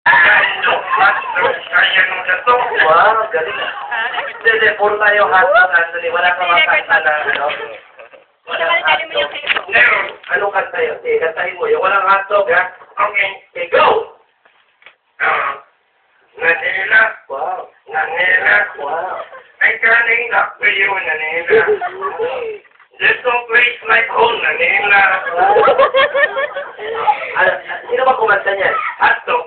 Kaya nung gato. Wow, galing ah. Hindi, puro tayo hotdog, Anthony. Wala ka makanta na, ano? Walang hotdog. Meron. Anong kanta yun? Sige, kantahin mo. Yung walang hotdog, ha? Okay. Okay, go! Nanila. Wow. Nanila. Wow. Ay, kanina. Kayo, nanila. There's no place like home, nanila. Sino ba kumanta niyan? Hotdog.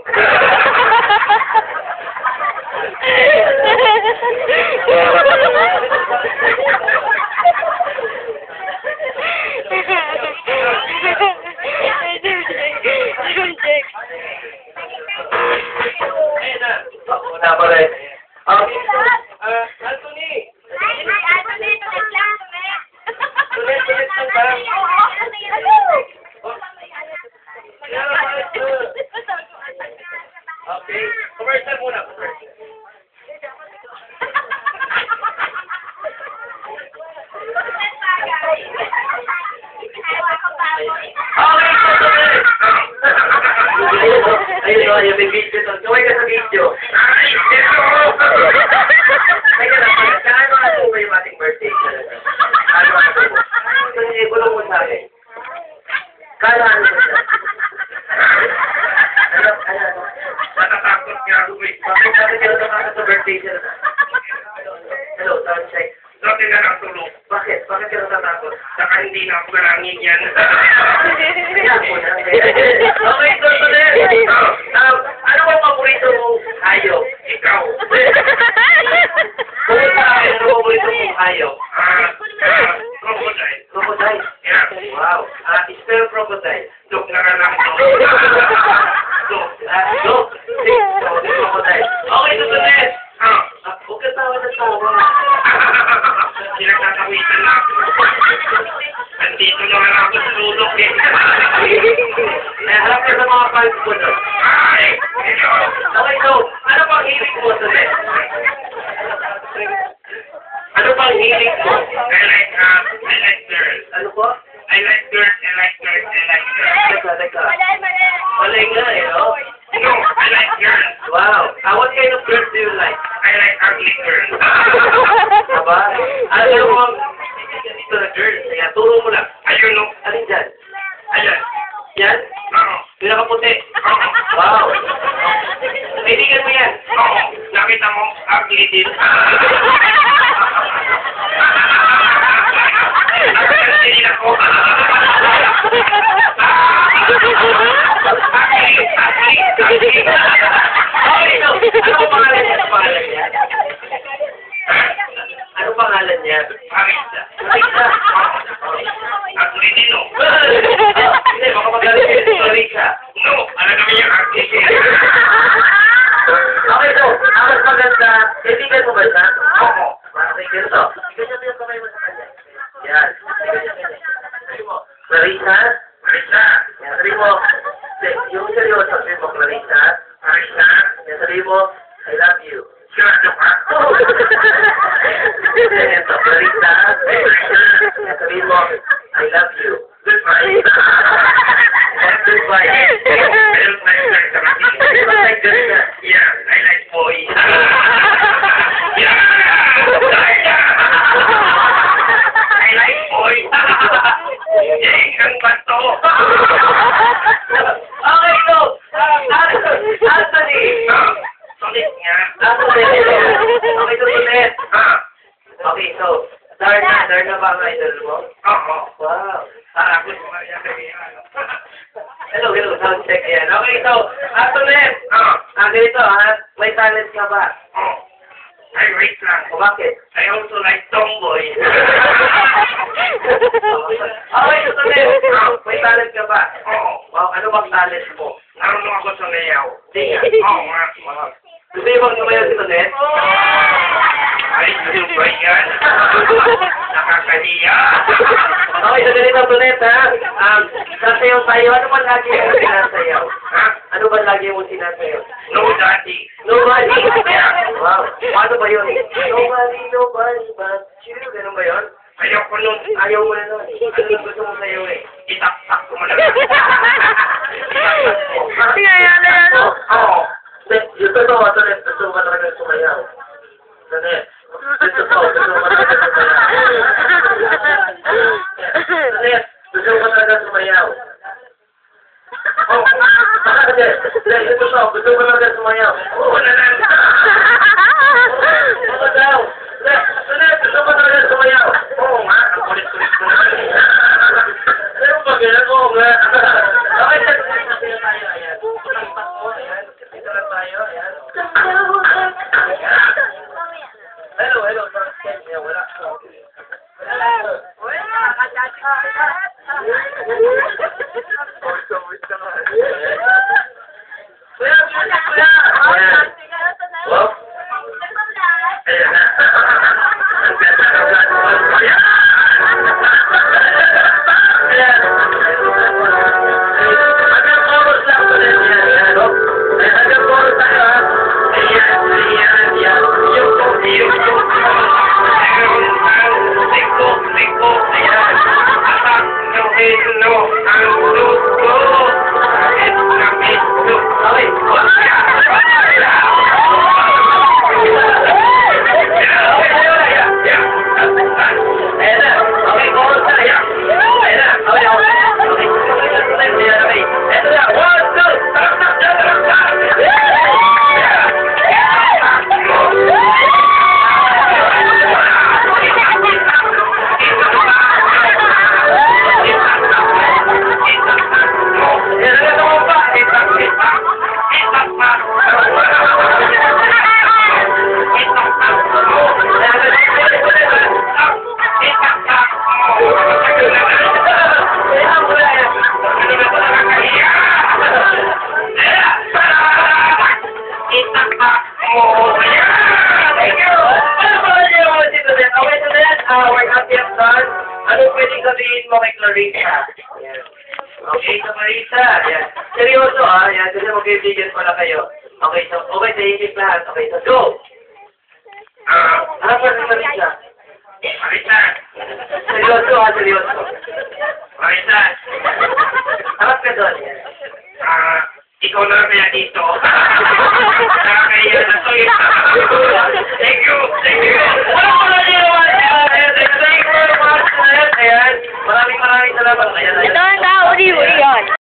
Una pa rin. Anthony! Okay. Commercial muna. Commercial. Ayun o, yung may video to. Gawin ka sa video. Ay, ito. Teka lang, kaano nga po ba yung ating birthday talaga? Kaano nga po? Hindi, kulong mo sa akin. Kaano ano po siya? Ano? Natatakot nga ako eh. Bakit ka natatakot sa birthday siya? Hello, sound check. Dati na lang tulog. Bakit? Bakit ka natatakot? Saka hindi na ako karangin yan. Kaya po na. Okay, so today, ano bang paborito mong hayop? Ikaw. Kung sa akin, ano paborito mong hayop? Crocodile. Crocodile. Yeah. Wow. Spell crocodile. Dog na ka lang to. Dog. Dog. Crocodile. Okay, so today, huwag ka tawa na tawa. Pinagtatawitan na ako. Nandito naman ako sa lulok eh. Harap ka sa mga fans mo doon. Ay, ito. Okay, so, ano pang hilig mo today? Ano pang hilig mo? I like girls. Ano po? I like girls. Teka. Malay nga eh, no? No, I like girls. Wow. What kind of girls do you like? I like ugly girls. Aba? Ano mo ang dito na girls? Kaya turo mo lang. Ayun no. Alin dyan? Ayan. Yan? Oo. Pinakaputi. Oo. Wow. Kaibigan mo yan. Oo. Nakita mo, ugly din. Ugly din ako. Ugly. Okay, so, ano pangalan niya? Ano pangalan niya? Marisa. Marisa. Ugly din no. Hindi, baka magaling kayo sa Marisa. No, alam naman yung ugly din. Okay, so, ang mas maganda, kaibigan mo ba siya? Oo. Okay, ganito. Ganyan mo yung kamay mo sa kanya. Yan. Sabi mo, Clarissa? Marisa. Yan, sabi mo, yung seryoso, sabi mo, Clarissa? Marisa. Yan, sabi mo, I love you. Sigurado ka? Yan, ito, Clarissa? Yan, sabi mo, I love you. Goodbye. Goodbye. Meron tayo sa kapatid. Like this, Yeah, I like boys. Yeah. I like boys. Ang bato. Okay, so, Anthony. Sulit nga. Anthony. Okay, so, ulit. Ah, Okay, so, Darna ba ang idol mo? oo. Wow. Ako sumaya kami. Hello, sound check yan. Okay, so, Anthony. Ganito ha, may talent ka ba? Oh. Ay, wait lang. O bakit? I also like tomboy. Okay, so, Anthony, may talent ka ba? Oo. Wow, ano bang talent mo? Narunong ako sa layaw. Hindi nga. Oo nga. Gusto mo bang tumayo si Tonet? Ay, ano ba yan? Nakakahiya. Okay, so ganito, Tonet, ha? Sasayaw tayo. Ano ba lagi yung sinasayaw? Ha? Ano ba lagi yung sinasayaw? No, daddy. Nobody. Wow. Paano ba yun? Nobody but you. Ganun ba yun? Ayoko nun. Ayaw mo na nun. Ano gusto mo sa'yo eh? Itaktak ko mo na. Kaya yan. Oo. Ano? Gusto mo lang na sumayaw? Oo na lang. Ano daw? Gusto mo talaga sumayaw? Oo nga, ang kulit-kulit ko naman. Ano ba ganun? Oo nga. Okay, tayo. Ayan. Lampas mo. Ayan. Dito lang tayo. Ayan. Hello. Ayan, wala. Kuya. Wow. Ayan na. Ang ganda ng vlog mo. Ayan. Ayan. Hanggang chorus lang ulit. Ayan. Hanggang chorus tayo, ha? Ayan. Yung liko. Ayan. Atak ng hilo. Ang luto. Kahit ng ito. Okay. Ayan na. Okay, chorus na. Ayan na. Okay. Ito na. 1, 2. Taraktak dyan. Taraktak. Ayan na. Tumumpa. Ano pwedeng sabihin mo kay Clarissa? Ayan. Okay, sa Clarissa. Ayan. Seryoso Ayan, kasi mag-ibigyan pala kayo. Okay, so, okay, tahimik lahat. Okay, so, go! Ano pa si Clarissa? Marisa. Seryoso seryoso. Marisa. Harap ka doon. Ayan. Ikaw na lang kaya dito.